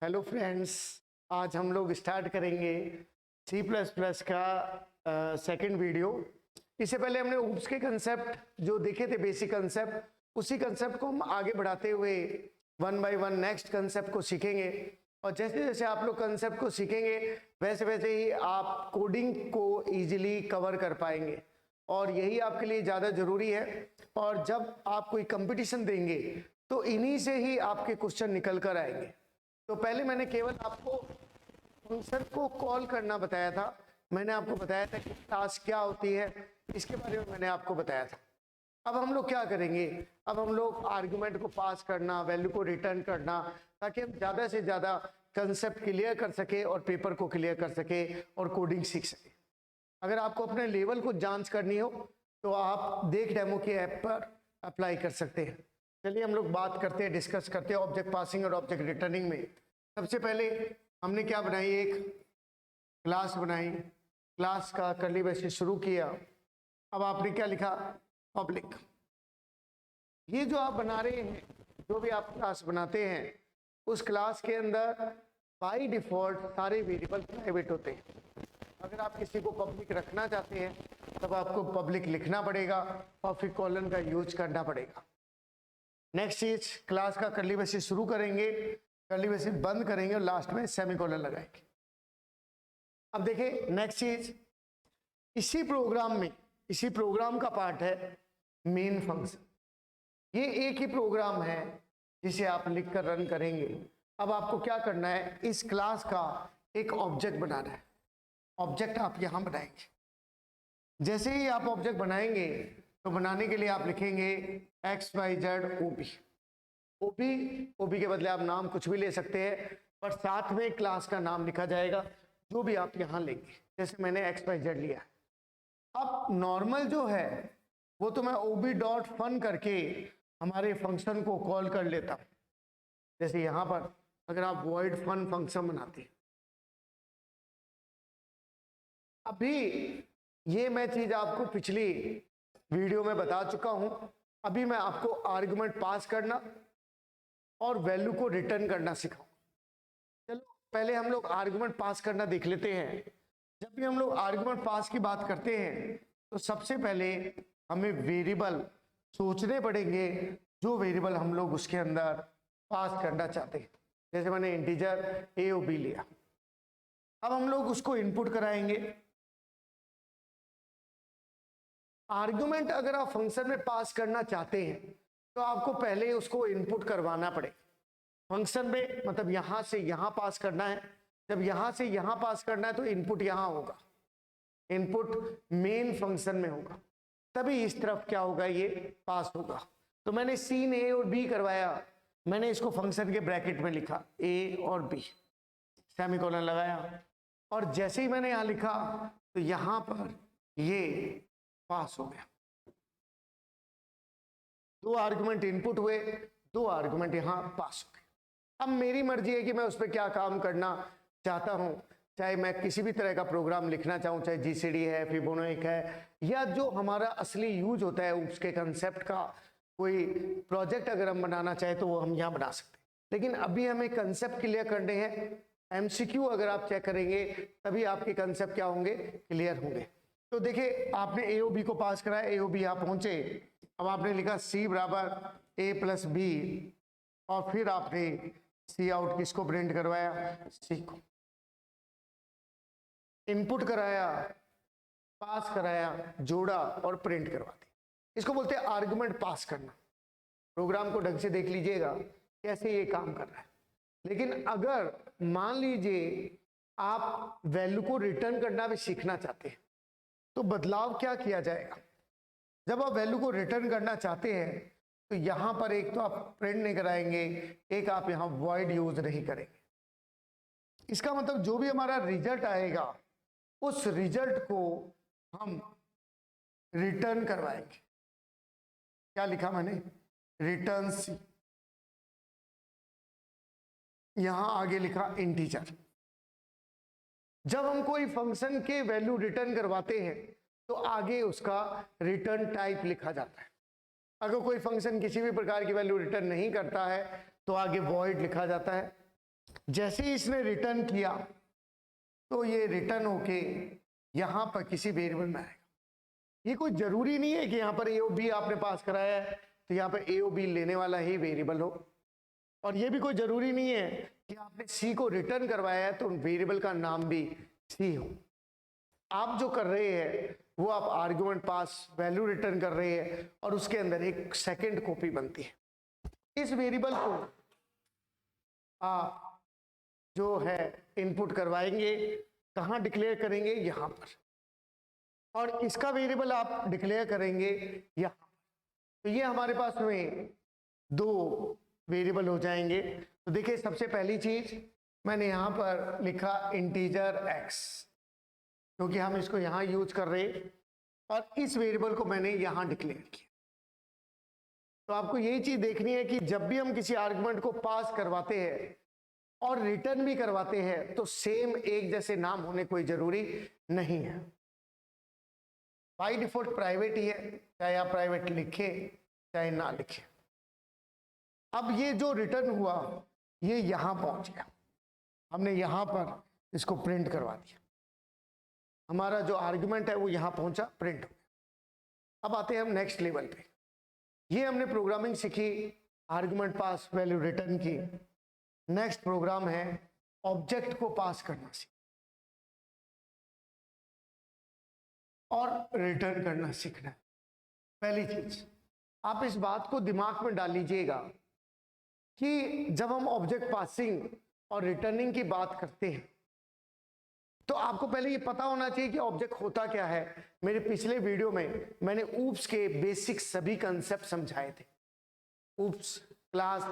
Hello friends, आज हम लोग स्टार्ट करेंगे सी प्लस प्लस का सेकंड वीडियो। इससे पहले हमने ऊप्स के कंसेप्ट जो देखे थे, बेसिक कंसेप्ट, उसी कंसेप्ट को हम आगे बढ़ाते हुए one by one next concept को सीखेंगे। और जैसे जैसे आप लोग कंसेप्ट को सीखेंगे वैसे वैसे ही आप कोडिंग को इजीली कवर कर पाएंगे, और यही आपके लिए ज़्यादा ज़रूरी है। और जब आप कोई कंपटीशन देंगे तो इन्हीं से ही आपके क्वेश्चन निकल कर आएंगे। तो पहले मैंने केवल आपको फंक्शन को कॉल करना बताया था। मैंने आपको बताया था कि टास्क क्या होती है, इसके बारे में मैंने आपको बताया था। अब हम लोग क्या करेंगे, अब हम लोग आर्गुमेंट को पास करना, वैल्यू को रिटर्न करना, ताकि हम ज़्यादा से ज़्यादा कंसेप्ट क्लियर कर सके और पेपर को क्लियर कर सके और कोडिंग सीख सके। अगर आपको अपने लेवल को जांच करनी हो तो आप देख डेमो के ऐप पर अप्लाई कर सकते हैं। चलिए हम लोग बात करते हैं, डिस्कस करते हैं ऑब्जेक्ट पासिंग और ऑब्जेक्ट रिटर्निंग में। सबसे पहले हमने क्या बनाई, एक क्लास बनाई, क्लास का कर्ली ब्रैकेट शुरू किया। अब आपने क्या लिखा, पब्लिक। ये जो आप बना रहे हैं, जो भी आप क्लास बनाते हैं, उस क्लास के अंदर बाय डिफॉल्ट सारे वेरिएबल प्राइवेट होते हैं। अगर आप किसी को पब्लिक रखना चाहते हैं तब आपको पब्लिक लिखना पड़ेगा और फिर कॉलन का यूज करना पड़ेगा। नेक्स्ट चीज, क्लास का कर्ली ब्रैकेट शुरू करेंगे, कर्ली ब्रैकेट बंद करेंगे और लास्ट में सेमीकोलन लगाएंगे। अब देखिए नेक्स्ट चीज, इसी प्रोग्राम का पार्ट है मेन फंक्शन। ये एक ही प्रोग्राम है जिसे आप लिखकर रन करेंगे। अब आपको क्या करना है, इस क्लास का एक ऑब्जेक्ट बनाना है। ऑब्जेक्ट आप यहां बनाएंगे। जैसे ही आप ऑब्जेक्ट बनाएंगे तो बनाने के लिए आप लिखेंगे XYZ OB। ओबी के बदले आप नाम कुछ भी ले सकते हैं, पर साथ में क्लास का नाम लिखा जाएगा जो भी आप यहां लेंगे। जैसे मैंने XYZ लिया। अब नॉर्मल जो है वो तो मैं OB.fun करके हमारे फंक्शन को कॉल कर लेता हूं। जैसे यहां पर अगर आप void fun फंक्शन बनाते हैं, अभी ये मैं चीज आपको पिछली वीडियो में बता चुका हूं। अभी मैं आपको आर्गुमेंट पास करना और वैल्यू को रिटर्न करना सिखाऊं। चलो पहले हम लोग आर्गुमेंट पास करना देख लेते हैं। जब भी हम लोग आर्गुमेंट पास की बात करते हैं तो सबसे पहले हमें वेरिएबल सोचने पड़ेंगे, जो वेरिएबल हम लोग उसके अंदर पास करना चाहते हैं। जैसे मैंने इंटीजर A और B लिया। अब हम लोग उसको इनपुट कराएंगे। आर्गुमेंट अगर आप फंक्शन में पास करना चाहते हैं तो आपको पहले उसको इनपुट करवाना पड़ेगा फंक्शन में, मतलब यहां से यहां पास करना है। जब यहां से यहां पास करना है तो इनपुट यहां होगा, इनपुट मेन फंक्शन में होगा, तभी इस तरफ क्या होगा, ये पास होगा। तो मैंने सीन A और B करवाया, मैंने इसको फंक्शन के ब्रैकेट में लिखा A और B, सेमीकोलन लगाया, और जैसे ही मैंने यहां लिखा तो यहां पर ये पास हो गया। दो आर्गुमेंट इनपुट हुए, दो आर्गुमेंट यहां पास हो गए। अब मेरी मर्जी है कि मैं उस पर क्या काम करना चाहता हूं। चाहे मैं किसी भी तरह का प्रोग्राम लिखना चाहूं, चाहे GCD है, फिबोनाची है, या जो हमारा असली यूज होता है उसके कंसेप्ट का कोई प्रोजेक्ट अगर हम बनाना चाहे तो वो हम यहाँ बना सकते हैं। लेकिन अभी हमें कंसेप्ट क्लियर करने हैं। MCQ अगर आप चेक करेंगे तभी आपके कंसेप्ट क्या होंगे, क्लियर होंगे। तो देखिए आपने A और B को पास कराया, A और B यहाँ पहुंचे। अब आपने लिखा C बराबर A + B, और फिर आपने सी आउट किसको प्रिंट करवाया, सी को इनपुट कराया, पास कराया, जोड़ा और प्रिंट करवा दिया। इसको बोलते हैं आर्गुमेंट पास करना। प्रोग्राम को ढंग से देख लीजिएगा कैसे ये काम कर रहा है। लेकिन अगर मान लीजिए आप वैल्यू को रिटर्न करना भी सीखना चाहते हैं तो बदलाव क्या किया जाएगा। जब आप वैल्यू को रिटर्न करना चाहते हैं तो यहां पर एक तो आप प्रिंट नहीं कराएंगे, एक आप यहां वॉइड यूज नहीं करेंगे। इसका मतलब जो भी हमारा रिजल्ट आएगा उस रिजल्ट को हम रिटर्न करवाएंगे। क्या लिखा मैंने, रिटर्न सी, यहां आगे लिखा इंटीजर। जब हम कोई फंक्शन के वैल्यू रिटर्न करवाते हैं तो आगे उसका रिटर्न टाइप लिखा जाता है। अगर कोई फंक्शन किसी भी प्रकार की वैल्यू रिटर्न नहीं करता है तो आगे वॉइड लिखा जाता है। जैसे ही इसने रिटर्न किया तो ये रिटर्न होके यहां पर किसी वेरिएबल में आएगा। ये कोई जरूरी नहीं है कि यहां पर ए ओ बी आपने पास कराया है तो यहां पर ए ओ बी लेने वाला ही वेरिएबल हो, और ये भी कोई जरूरी नहीं है कि आपने सी को रिटर्न करवाया है तो वेरिएबल का नाम भी सी हो। आप जो कर रहे हैं वो आप आर्गुमेंट पास वैल्यू रिटर्न कर रहे हैं और उसके अंदर एक सेकंड कॉपी बनती है। इस वेरिएबल को आप जो है इनपुट करवाएंगे, कहां डिक्लेयर करेंगे, यहां पर, और इसका वेरिएबल आप डिक्लेयर करेंगे यहां। तो ये हमारे पास में दो वेरिएबल हो जाएंगे। तो देखिए सबसे पहली चीज मैंने यहां पर लिखा इंटीजर x, क्योंकि हम इसको यहां यूज कर रहे हैं, और इस वेरिएबल को मैंने यहां डिक्लेयर किया। तो आपको यही चीज देखनी है कि जब भी हम किसी आर्गुमेंट को पास करवाते हैं और रिटर्न भी करवाते हैं तो सेम एक जैसे नाम होने कोई जरूरी नहीं है। बाय डिफॉल्ट प्राइवेट ही है, चाहे आप प्राइवेट लिखे चाहे ना लिखे। अब ये जो रिटर्न हुआ ये यहां पहुंच गया, हमने यहां पर इसको प्रिंट करवा दिया, हमारा जो आर्गुमेंट है वो यहां पहुंचा, प्रिंट हो गया। अब आते हैं हम नेक्स्ट लेवल पे। ये हमने प्रोग्रामिंग सीखी, आर्गुमेंट पास वैल्यू रिटर्न की। नेक्स्ट प्रोग्राम है ऑब्जेक्ट को पास करना सीख और रिटर्न करना सीखना। पहली चीज आप इस बात को दिमाग में डाल लीजिएगा कि जब हम ऑब्जेक्ट पासिंग और रिटर्निंग की बात करते हैं तो आपको पहले ये पता होना चाहिए कि ऑब्जेक्ट होता क्या है। मेरे पिछले वीडियो में मैंने ऊप्स के बेसिक सभी कंसेप्ट समझाए थे। ऊप्स क्लास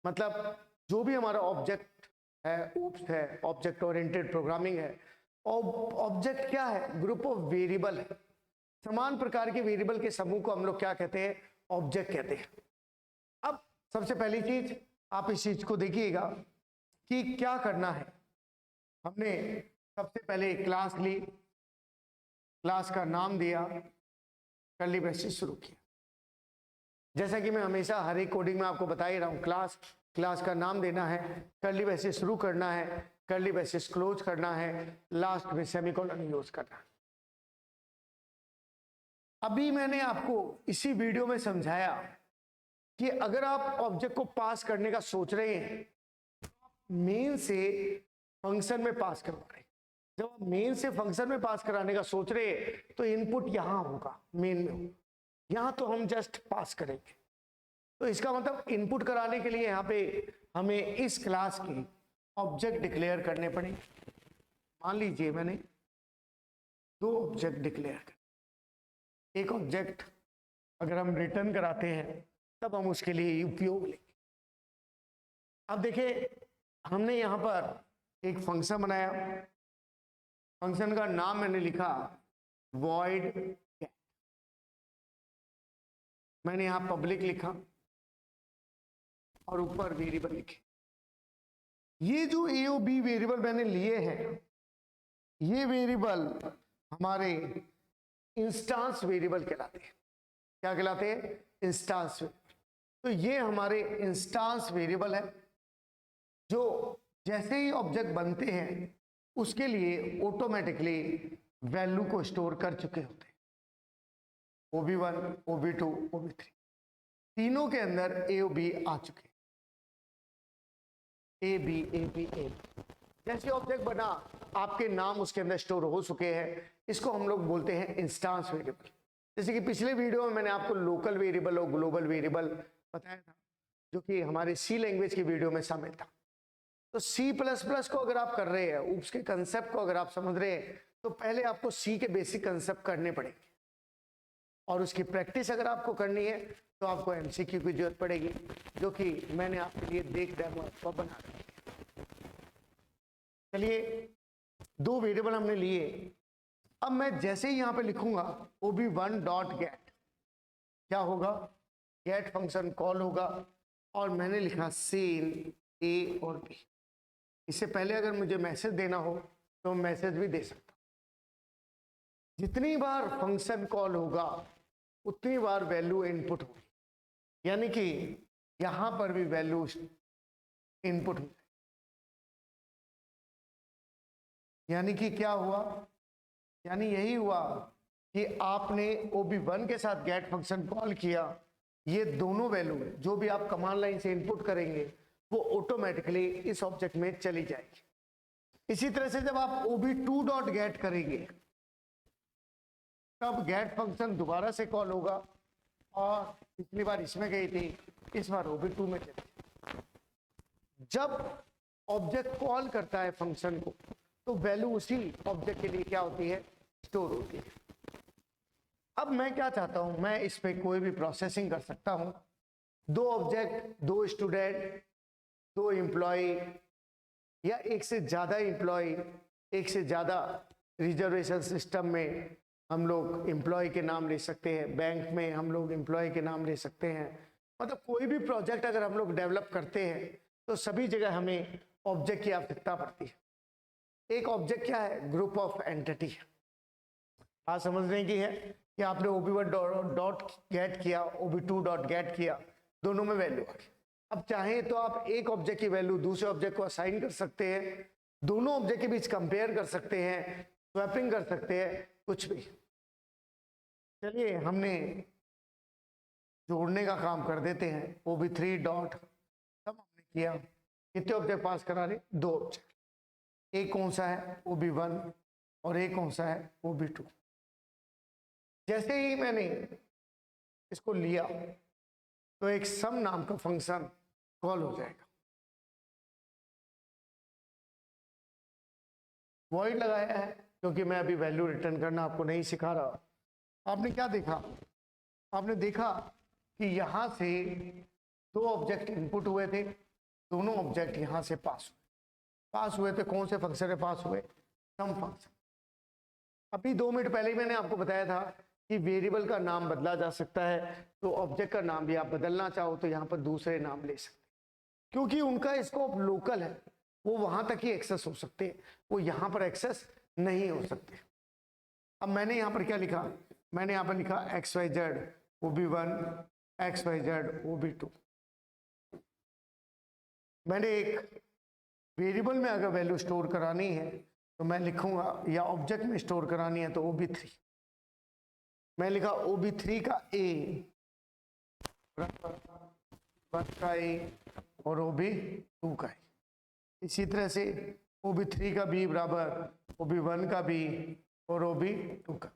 मतलब जो भी हमारा ऑब्जेक्ट है, ऊप्स है, ऑब्जेक्ट ओरिएंटेड प्रोग्रामिंग है। ऑब्जेक्ट क्या है? ग्रुप ऑफ वेरिएबल है। समान प्रकार के वेरिएबल के समूह को हम लोग क्या कहते हैं? ऑब्जेक्ट कहते हैं। अब सबसे पहली चीज आप इस चीज को देखिएगा कि क्या करना है। हमने सबसे पहले क्लास ली, क्लास का नाम दिया, कर्ली ब्रैकेट शुरू किया। जैसा कि मैं हमेशा हर एक कोडिंग में आपको बता ही रहा हूं, क्लास का नाम देना है, कर्ली ब्रैकेट शुरू करना है, कर्ली ब्रैकेट क्लोज करना है, लास्ट में सेमीकोलन यूज करना है। अभी मैंने आपको इसी वीडियो में समझाया कि अगर आप ऑब्जेक्ट को पास करने का सोच रहे हैं, मेन से फंक्शन में पास करवा रहे हैं। जब आप मेन से फंक्शन में पास कराने का सोच रहे हैं तो इनपुट यहां होगा, मेन में होगा, यहां तो हम जस्ट पास करेंगे। तो इसका मतलब इनपुट कराने के लिए यहां पे हमें इस क्लास की ऑब्जेक्ट डिक्लेयर करने पड़ेंगे। मान लीजिए मैंने दो ऑब्जेक्ट डिक्लेयर कर, एक ऑब्जेक्ट अगर हम रिटर्न कराते हैं तब हम उसके लिए उपयोग लेंगे। अब देखिए हमने यहां पर एक फंक्शन बनाया, फंक्शन का नाम मैंने लिखा void get। मैंने यहां पब्लिक लिखा और ऊपर वेरिएबल लिखे। ये जो ए ओ बी वेरिएबल मैंने लिए हैं, ये वेरिएबल हमारे इंस्टांस वेरिएबल कहलाते हैं। क्या कहलाते हैं? Instance variable. तो ये हमारे इंस्टांस वेरिएबल है जो जैसे ही ऑब्जेक्ट बनते हैं उसके लिए ऑटोमेटिकली वैल्यू को स्टोर कर चुके होते हैं। OB1, OB2, OB3 तीनों के अंदर ए ओ बी आ चुके हैं। ए बी ए बी ए, जैसे ऑब्जेक्ट बना आपके नाम उसके अंदर स्टोर हो चुके हैं। इसको हम लोग बोलते हैं इंस्टांस वेरिएबल। जैसे कि पिछले वीडियो में मैंने आपको लोकल वेरिएबल और ग्लोबल वेरिएबल बताया था, जो कि हमारे सी लैंग्वेज की वीडियो में शामिल था। तो C++ को अगर आप कर रहे हैं, ऊप्स के कंसेप्ट को अगर आप समझ रहे हैं, तो पहले आपको सी के बेसिक कंसेप्ट करने पड़ेंगे, और उसकी प्रैक्टिस अगर आपको करनी है तो आपको MCQ की जरूरत पड़ेगी, जो कि मैंने आपके लिए देख डेमो आपको बना दिया। चलिए दो वेरिएबल हमने लिए। अब मैं जैसे ही यहां पे लिखूंगा ob1.get, क्या होगा? गेट फंक्शन कॉल होगा, और मैंने लिखा सीन A और B। इससे पहले अगर मुझे मैसेज देना हो तो मैसेज भी दे सकता हूं। जितनी बार फंक्शन कॉल होगा उतनी बार वैल्यू इनपुट होगी, यानी कि यहां पर भी वैल्यू इनपुट होगी। यानी कि क्या हुआ, यानी यही हुआ कि आपने OB1 के साथ गेट फंक्शन कॉल किया, ये दोनों वैल्यू जो भी आप कमांड लाइन से इनपुट करेंगे वो ऑटोमेटिकली इस ऑब्जेक्ट में चली जाएगी। इसी तरह से जब आप OB2 डॉट गेट करेंगे तब गेट फंक्शन दोबारा से कॉल होगा और पिछली बार इसमें गई थी, इस बार OB2 में चली। जब ऑब्जेक्ट कॉल करता है फंक्शन को तो वैल्यू उसी ऑब्जेक्ट के लिए क्या होती है, स्टोर होती है। अब मैं क्या चाहता हूं, मैं इस पे कोई भी प्रोसेसिंग कर सकता हूं। दो ऑब्जेक्ट, दो स्टूडेंट, दो एम्प्लॉय या एक से ज्यादा एम्प्लॉय, एक से ज्यादा रिजर्वेशन सिस्टम में हम लोग एम्प्लॉय के नाम ले सकते हैं, बैंक में हम लोग एम्प्लॉय के नाम ले सकते हैं। मतलब कोई भी प्रोजेक्ट अगर हम लोग डेवलप करते हैं तो सभी जगह हमें ऑब्जेक्ट की आवश्यकता पड़ती है। एक ऑब्जेक्ट क्या है, ग्रुप ऑफ एंटिटी। बात समझने की है कि आपने OB1 डॉट गेट किया, OB2 डॉट गेट किया, दोनों में वैल्यू आ गई। अब चाहे तो आप एक ऑब्जेक्ट की वैल्यू दूसरे ऑब्जेक्ट को असाइन कर सकते हैं, दोनों ऑब्जेक्ट के बीच कंपेयर कर सकते हैं, स्वैपिंग कर सकते हैं, कुछ भी। चलिए हमने जोड़ने का काम कर देते हैं। OB3 डॉट, सब हमने किया। कितने ऑब्जेक्ट पास करा रहे, दो ऑब्जेक्ट। एक कौन सा है, OB1 और एक कौन सा है, OB2। जैसे ही मैंने इसको लिया तो एक सम नाम का फंक्शन कॉल हो जाएगा। वॉइड लगाया है क्योंकि मैं अभी वैल्यू रिटर्न करना आपको नहीं सिखा रहा। आपने क्या देखा, आपने देखा कि यहां से दो ऑब्जेक्ट इनपुट हुए थे, दोनों ऑब्जेक्ट यहां से पास हुए थे। कौन से फंक्शन में पास हुए, सम फंक्शन। अभी 2 मिनट पहले ही मैंने आपको बताया था कि वेरिएबल का नाम बदला जा सकता है, तो ऑब्जेक्ट का नाम भी आप बदलना चाहो तो यहाँ पर दूसरे नाम ले सकते हैं, क्योंकि उनका स्कोप लोकल है, वो वहां तक ही एक्सेस हो सकते हैं, वो यहाँ पर एक्सेस नहीं हो सकते। अब मैंने यहाँ पर क्या लिखा, मैंने यहाँ पर लिखा XYZ OB1 XYZ OB2। मैंने एक वेरिएबल में अगर वैल्यू स्टोर करानी है तो मैं लिखूंगा, या ऑब्जेक्ट में स्टोर करानी है तो OB3। मैं लिखा OB3 का A का A और OB2 का A। इसी तरह से OB3 का B बराबर OB1 का B और OB2 का B।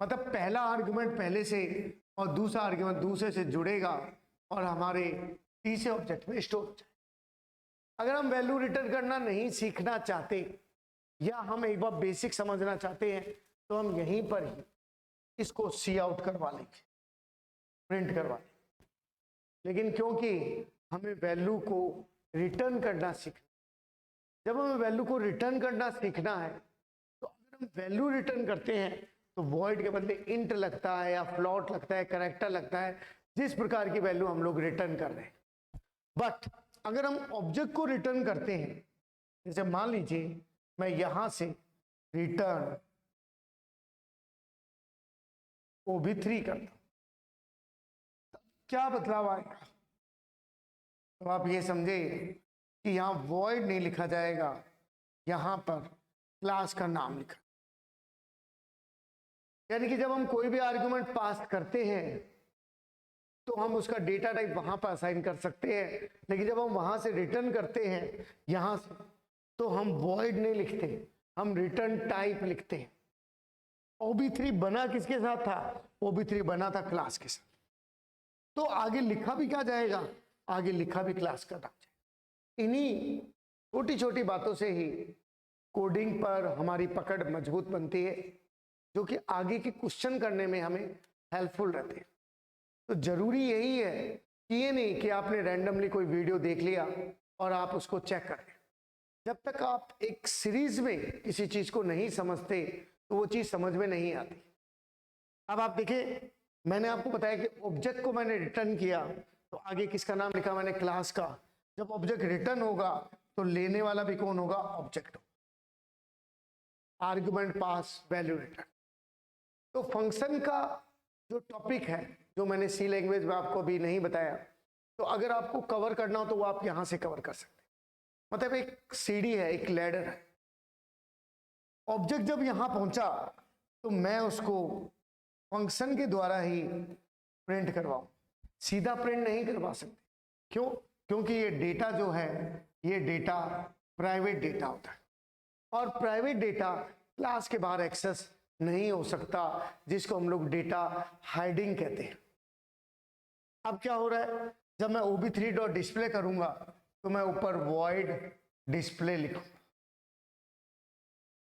मतलब पहला आर्गुमेंट पहले से और दूसरा आर्गुमेंट दूसरे से जुड़ेगा और हमारे तीसरे ऑब्जेक्ट में स्टोर हो जाए। अगर हम वैल्यू रिटर्न करना नहीं सीखना चाहते या हम एक बार बेसिक समझना चाहते हैं तो हम यहीं पर ही इसको सी आउट करवा लेंगे, प्रिंट करवा लेंगे। लेकिन क्योंकि हमें वैल्यू को रिटर्न करना सीखना, जब हमें वैल्यू को रिटर्न करना सीखना है तो अगर हम वैल्यू रिटर्न करते हैं तो वॉइड के बदले इंट लगता है या फ्लॉट लगता है, कैरेक्टर लगता है, जिस प्रकार की वैल्यू हम लोग रिटर्न कर रहे हैं। बट अगर हम ऑब्जेक्ट को रिटर्न करते हैं, जैसे मान लीजिए मैं यहां से रिटर्न OB3 करता, क्या बदलाव आएगा, तो आप ये समझे कि यहां वॉइड नहीं लिखा जाएगा, यहां पर क्लास का नाम लिखा। यानी कि जब हम कोई भी आर्गुमेंट पास करते हैं तो हम उसका डेटा टाइप वहां पर असाइन कर सकते हैं, लेकिन जब हम वहां से रिटर्न करते हैं यहां से, तो हम वॉइड नहीं लिखते, हम रिटर्न टाइप लिखते हैं। OB3 बना किसके साथ था, OB3 बना था क्लास के साथ, तो आगे लिखा भी क्या जाएगा, आगे लिखा भी क्लास का नाम। इन्हीं छोटी छोटी बातों से ही कोडिंग पर हमारी पकड़ मजबूत बनती है, जो कि आगे के क्वेश्चन करने में हमें हेल्पफुल रहते हैं। तो जरूरी यही है कि ये नहीं कि आपने रैंडमली कोई वीडियो देख लिया और आप उसको चेक करें। जब तक आप एक सीरीज में किसी चीज को नहीं समझते तो वो चीज समझ में नहीं आती। अब आप देखिए, मैंने आपको बताया कि ऑब्जेक्ट को मैंने रिटर्न किया तो आगे किसका नाम लिखा मैंने, क्लास का। जब ऑब्जेक्ट रिटर्न होगा तो लेने वाला भी कौन होगा, object. Argument pass, value return. तो फंक्शन का जो टॉपिक है, जो मैंने सी लैंग्वेज में आपको अभी नहीं बताया, तो अगर आपको कवर करना हो तो वो आप यहां से कवर कर सकते हैं। मतलब एक सीढ़ी है, एक लैडर है, ऑब्जेक्ट जब यहां पहुंचा तो मैं उसको फंक्शन के द्वारा ही प्रिंट करवाऊं, सीधा प्रिंट नहीं करवा सकते। क्यों? क्योंकि ये डेटा जो है ये डेटा प्राइवेट डेटा होता है और प्राइवेट डेटा क्लास के बाहर एक्सेस नहीं हो सकता, जिसको हम लोग डेटा हाइडिंग कहते हैं। अब क्या हो रहा है, जब मैं ob3.display करूंगा तो मैं ऊपर void display लिखूंगा,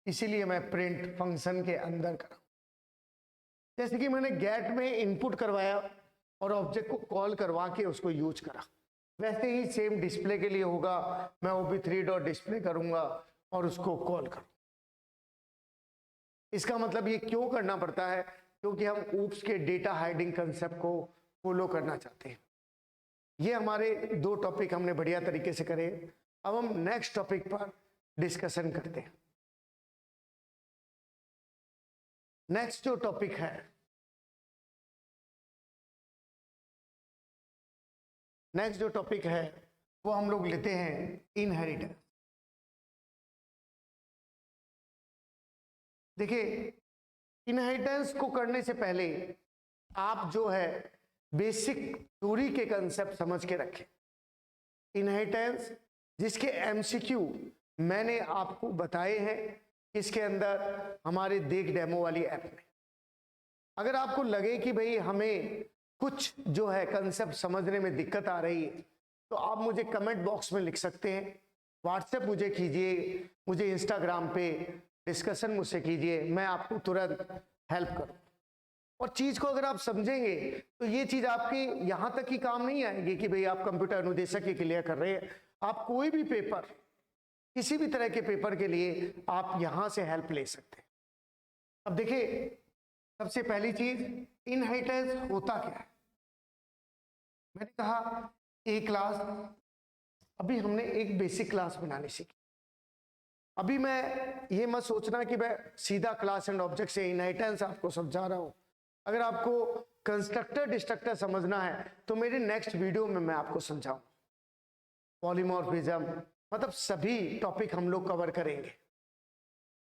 इसीलिए मैं प्रिंट फंक्शन के अंदर करूं। जैसे कि मैंने गेट में इनपुट करवाया और ऑब्जेक्ट को कॉल करवा के उसको यूज करा, वैसे ही सेम डिस्प्ले के लिए होगा। मैं ob3.display करूंगा और उसको कॉल करूं। इसका मतलब ये क्यों करना पड़ता है? क्योंकि हम ऊप्स के डेटा हाइडिंग कंसेप्ट को फॉलो करना चाहते हैं। ये हमारे दो टॉपिक हमने बढ़िया तरीके से करे। अब हम नेक्स्ट टॉपिक पर डिस्कशन करते हैं। नेक्स्ट जो टॉपिक है, वो हम लोग लेते हैं इनहेरिटेंस। देखिए, इनहेरिटेंस को करने से पहले आप जो है बेसिक थ्योरी के कंसेप्ट समझ के रखें। इनहेरिटेंस जिसके एमसीक्यू मैंने आपको बताए हैं इसके अंदर हमारे देख डेमो वाली ऐप में। अगर आपको लगे कि भाई हमें कुछ जो है कंसेप्ट समझने में दिक्कत आ रही है तो आप मुझे कमेंट बॉक्स में लिख सकते हैं, व्हाट्सएप मुझे कीजिए, मुझे इंस्टाग्राम पे डिस्कशन मुझसे कीजिए, मैं आपको तुरंत हेल्प करूँ। और चीज को अगर आप समझेंगे तो ये चीज आपकी यहां तक ही काम नहीं आएगी कि भाई आप कंप्यूटर अनुदेशक के लिए कर रहे हैं। आप कोई भी पेपर, किसी भी तरह के पेपर के लिए आप यहां से हेल्प ले सकते हैं। अब देखिए, सबसे पहली चीज इनहेरिटेंस होता क्या है। मैंने कहा एक क्लास, अभी हमने एक बेसिक क्लास बनानी सीखी। अभी मैं ये मत सोचना कि मैं सीधा क्लास एंड ऑब्जेक्ट से इनहेरिटेंस आपको समझा रहा हूं। अगर आपको कंस्ट्रक्टर डिस्ट्रक्टर समझना है तो मेरे नेक्स्ट वीडियो में मैं आपको समझाऊं। पॉलीमॉर्फिज्म, मतलब सभी टॉपिक हम लोग कवर करेंगे।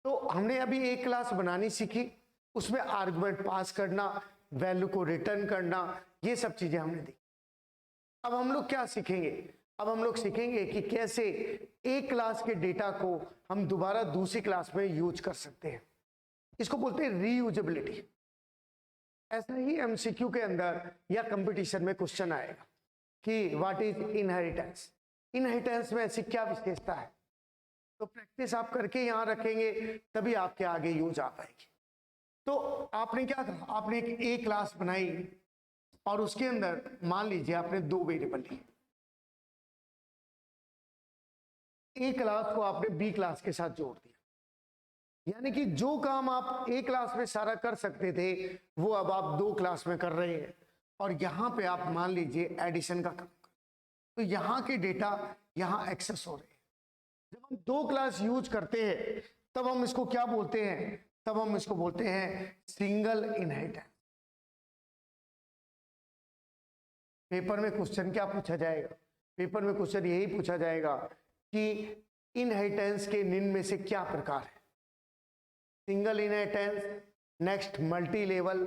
तो हमने अभी एक क्लास बनानी सीखी, उसमें आर्गुमेंट पास करना, वैल्यू को रिटर्न करना, ये सब चीजें हमने देखी। अब हम लोग क्या सीखेंगे? अब हम लोग सीखेंगे कि कैसे एक क्लास के डेटा को हम दोबारा दूसरी क्लास में यूज कर सकते हैं। इसको बोलते हैं रीयूजेबिलिटी। ऐसा ही एमसीक्यू के अंदर या कंपटीशन में क्वेश्चन आएगा कि व्हाट इज इनहेरिटेंस। इनहेरिटेंस में ऐसी क्या विशेषता है? तो प्रैक्टिस आप करके यहां रखेंगे तभी आपके आगे यूज आ पाएगी। तो आपने क्या कहा, आपने एक क्लास बनाई और उसके अंदर मान लीजिए आपने दो वेरिएबल लिए। ए क्लास को आपने बी क्लास के साथ जोड़ दिया, यानी कि जो काम आप एक क्लास में सारा कर सकते थे वो अब आप दो क्लास में कर रहे हैं। और यहां पे आप मान लीजिए एडिशन का काम कर, तो यहां के डेटा यहां एक्सेस हो रहे हैं। जब हम दो क्लास यूज करते हैं तब हम इसको क्या बोलते हैं? तब हम इसको बोलते हैं सिंगल इनहेरिटेंस। पेपर में क्वेश्चन क्या पूछा जाएगा? पेपर में क्वेश्चन यही पूछा जाएगा कि इनहेरिटेंस के निम्न में से क्या प्रकार है? Single inheritance, next multi level.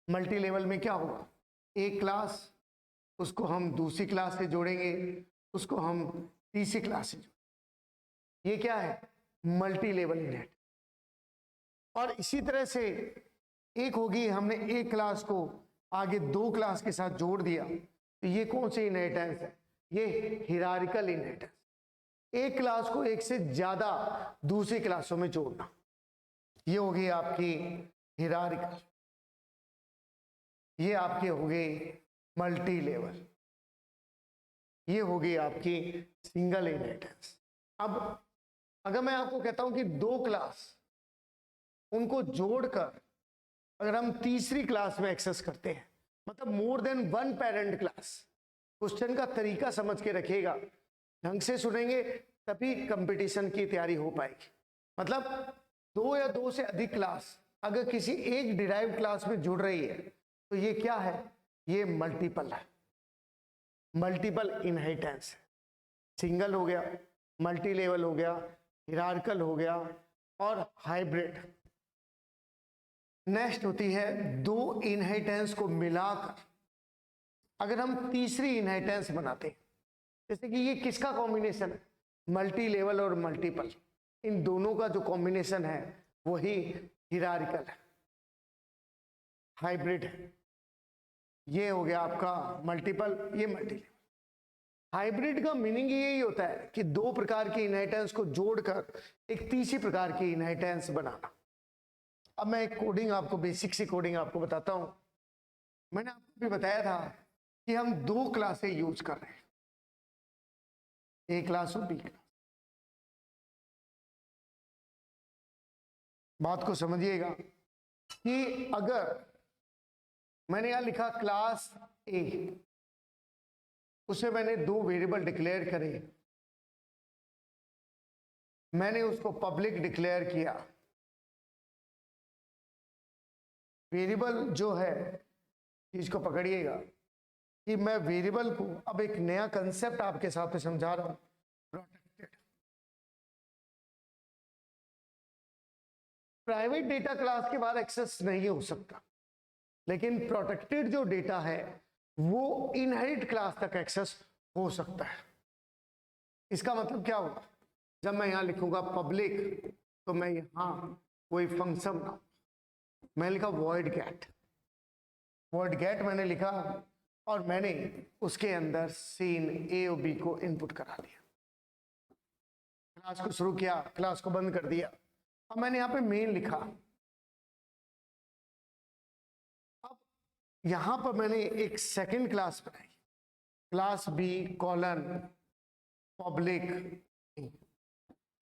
Multi level में क्या होगा? एक क्लास, उसको हम दूसरी क्लास से जोड़ेंगे, उसको हम तीसरी क्लास से जोड़ेंगे। ये क्या है? Multi level inheritance. और इसी तरह से एक होगी, हमने एक क्लास को आगे दो क्लास के साथ जोड़ दिया, तो ये कौन सी इनहेरिटेंस है? ये हिरारिकल इनहेरिटेंस। एक क्लास को एक से ज्यादा दूसरी क्लासों में जोड़ना, ये होगी आपकी हिरारिकल। ये आपके हो गए मल्टी लेवल, ये होगी आपकी सिंगल इनहेरिटेंस। अब अगर मैं आपको कहता हूं कि दो क्लास, उनको जोड़कर अगर हम तीसरी क्लास में एक्सेस करते हैं, मतलब more than one parent class. Question का तरीका समझ के रखिएगा, ढंग से सुनेंगे तभी कंपटीशन की तैयारी हो पाएगी। मतलब दो या दो से अधिक क्लास अगर किसी एक डिराइव्ड क्लास में जुड़ रही है तो ये क्या है? ये मल्टीपल है, मल्टीपल इनहेरिटेंस है। सिंगल हो गया, मल्टी लेवल हो गया, हिरार्कल हो गया, और हाइब्रिड। नेक्स्ट होती है दो इनहेरिटेंस को मिलाकर अगर हम तीसरी इनहेरिटेंस बनाते हैं, जैसे कि ये किसका कॉम्बिनेशन है, मल्टी लेवल और मल्टीपल, इन दोनों का जो कॉम्बिनेशन है वही हिरारिकल है, हाइब्रिड है। ये हो गया आपका मल्टीपल, ये मल्टी लेवल। हाइब्रिड का मीनिंग यही होता है कि दो प्रकार की इनहेरिटेंस को जोड़कर एक तीसरी प्रकार की इनहेरिटेंस बनाना। अब मैं एक कोडिंग आपको, बेसिक सी कोडिंग आपको बताता हूं। मैंने आपको भी बताया था कि हम दो क्लासें यूज कर रहे हैं, ए क्लास और बी क्लास। बात को समझिएगा कि अगर मैंने यहां लिखा क्लास ए, उसे मैंने दो वेरिएबल डिक्लेयर करे, मैंने उसको पब्लिक डिक्लेयर किया। वेरिएबल जो है, चीज को पकड़िएगा कि मैं वेरिएबल को अब एक नया कंसेप्ट आपके साथ समझा रहा हूं, प्रोटेक्टेड। प्राइवेट डेटा क्लास के बाद एक्सेस नहीं हो सकता, लेकिन प्रोटेक्टेड जो डेटा है वो इनहेरिट क्लास तक एक्सेस हो सकता है। इसका मतलब क्या होगा, जब मैं यहां लिखूंगा पब्लिक, तो मैं यहां कोई फंक्शन, मैंने लिखा वॉइड गेट, वॉइड गेट मैंने लिखा और मैंने उसके अंदर सीन ए और बी को इनपुट करा दिया, क्लास को शुरू किया, क्लास को बंद कर दिया। अब मैंने यहां पे मेन लिखा। अब यहां पर मैंने एक सेकंड क्लास बनाई, क्लास बी कॉलन पब्लिक।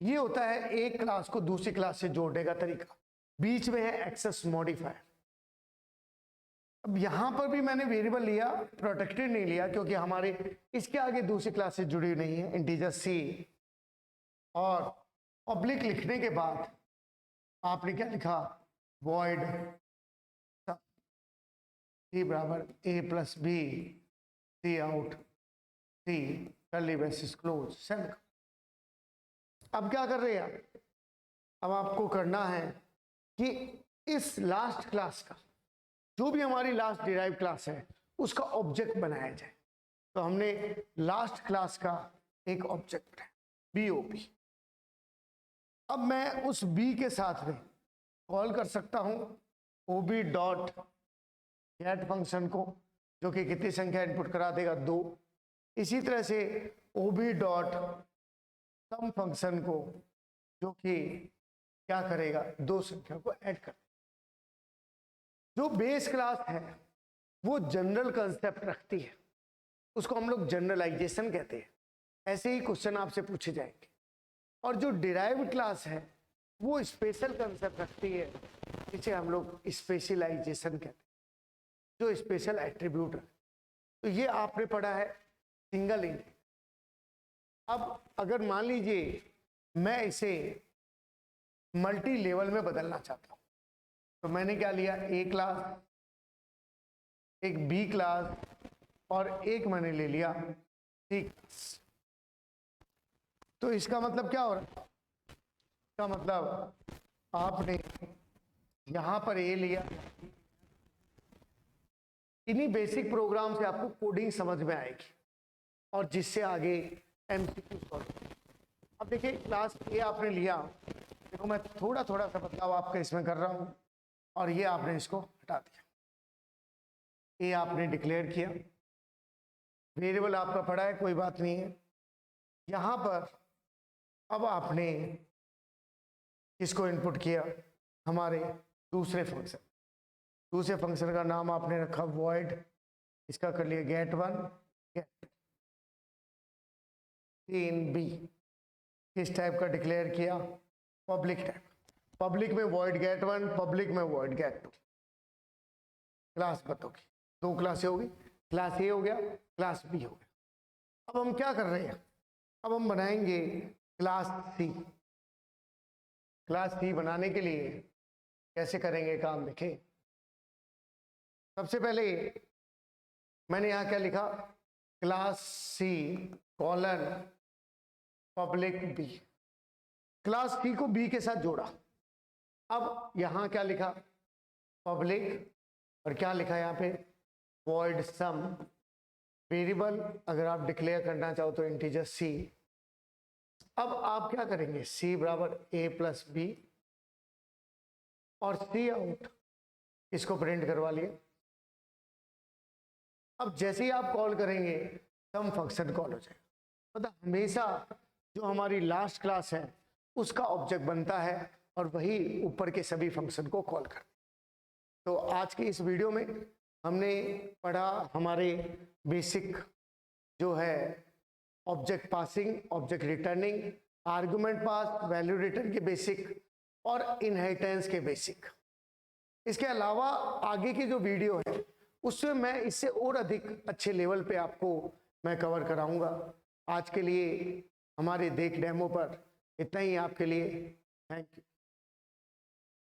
ये होता है एक क्लास को दूसरी क्लास से जोड़ने का तरीका। बीच में है एक्सेस मॉडिफायर। अब यहां पर भी मैंने वेरिएबल लिया, प्रोटेक्टेड नहीं लिया क्योंकि हमारे इसके आगे दूसरी क्लास से जुड़ी नहीं है, इंटीजर सी। और पब्लिक लिखने के बाद आपने क्या लिखा, वॉइड सी बराबर ए प्लस बी सी आउट सी कर्ली ब्रेसेस क्लोज सेमी। अब क्या कर रहे हैं आप, अब आपको करना है कि इस लास्ट क्लास का, जो भी हमारी लास्ट डिराइव क्लास है, उसका ऑब्जेक्ट बनाया जाए। तो हमने लास्ट क्लास का एक ऑब्जेक्ट बनाया बीओपी। अब मैं उस बी के साथ में कॉल कर सकता हूं ओबी डॉट गेट फंक्शन को, जो कि कितनी संख्या इनपुट करा देगा, 2। इसी तरह से ओबी डॉट सम फंक्शन को, जो कि क्या करेगा, 2 संख्या को ऐड कर। जो बेस क्लास है वो जनरल कंसेप्ट रखती है, उसको हम लोग जनरलाइजेशन कहते हैं। ऐसे ही क्वेश्चन आपसे पूछे जाएंगे। और जो डिराइव्ड क्लास है वो स्पेशल कंसेप्ट रखती है, इसे हम लोग स्पेशलाइजेशन कहते हैं, जो स्पेशल एट्रीब्यूट है। तो ये आपने पढ़ा है सिंगल इंट। अब अगर मान लीजिए मैं इसे मल्टी लेवल में बदलना चाहता हूं, तो मैंने क्या लिया, ए क्लास, एक बी क्लास और एक मैंने ले लिया सी क्लास। तो इसका मतलब क्या हो रहा है, इसका मतलब आपने यहां पर ए लिया। इन्हीं बेसिक प्रोग्राम से आपको कोडिंग समझ में आएगी और जिससे आगे एमसीक्यू सॉल्व। अब देखिए क्लास ए आपने लिया, देखो मैं थोड़ा थोड़ा सा बदलाव आपका इसमें कर रहा हूं, और ये आपने इसको हटा दिया। ए आपने डिक्लेयर किया, वेरिएबल आपका पड़ा है, कोई बात नहीं है। यहां पर अब आपने किसको इनपुट किया, हमारे दूसरे फंक्शन। दूसरे फंक्शन का नाम आपने रखा वॉइड, इसका कर लिया गेट 1 गेट 3 बी। किस टाइप का डिक्लेयर किया, पब्लिक टाइप। पब्लिक में वॉइड गेट 1, पब्लिक में वॉइड गेट 2। क्लास बताओगी, 2 क्लासें होगी, क्लास ए हो गया, क्लास बी हो गया। अब हम क्या कर रहे हैं, अब हम बनाएंगे क्लास सी। क्लास सी बनाने के लिए कैसे करेंगे काम, देखें। सबसे पहले मैंने यहां क्या लिखा, class C colon public B. Class C को बी के साथ जोड़ा। अब यहां क्या लिखा, पब्लिक, और क्या लिखा यहाँ पे, वॉइड सम वेरिएबल, अगर आप डिक्लेयर करना चाहो तो इंटीजर सी। अब आप क्या करेंगे, सी बराबर ए प्लस बी और सी आउट, इसको प्रिंट करवा लिया। अब जैसे ही आप कॉल करेंगे सम फंक्शन कॉल हो जाएगा। मतलब हमेशा जो हमारी लास्ट क्लास है उसका ऑब्जेक्ट बनता है और वही ऊपर के सभी फंक्शन को कॉल करता है। तो आज की इस वीडियो में हमने पढ़ा हमारे बेसिक जो है object passing, object returning, argument pass, value return के बेसिक और इनहेरिटेंस के बेसिक। इसके अलावा आगे की जो वीडियो है उसमें मैं इससे और अधिक अच्छे लेवल पे आपको मैं कवर कराऊंगा। आज के लिए हमारे देख डेमो पर इतना ही आपके लिए। Thank you.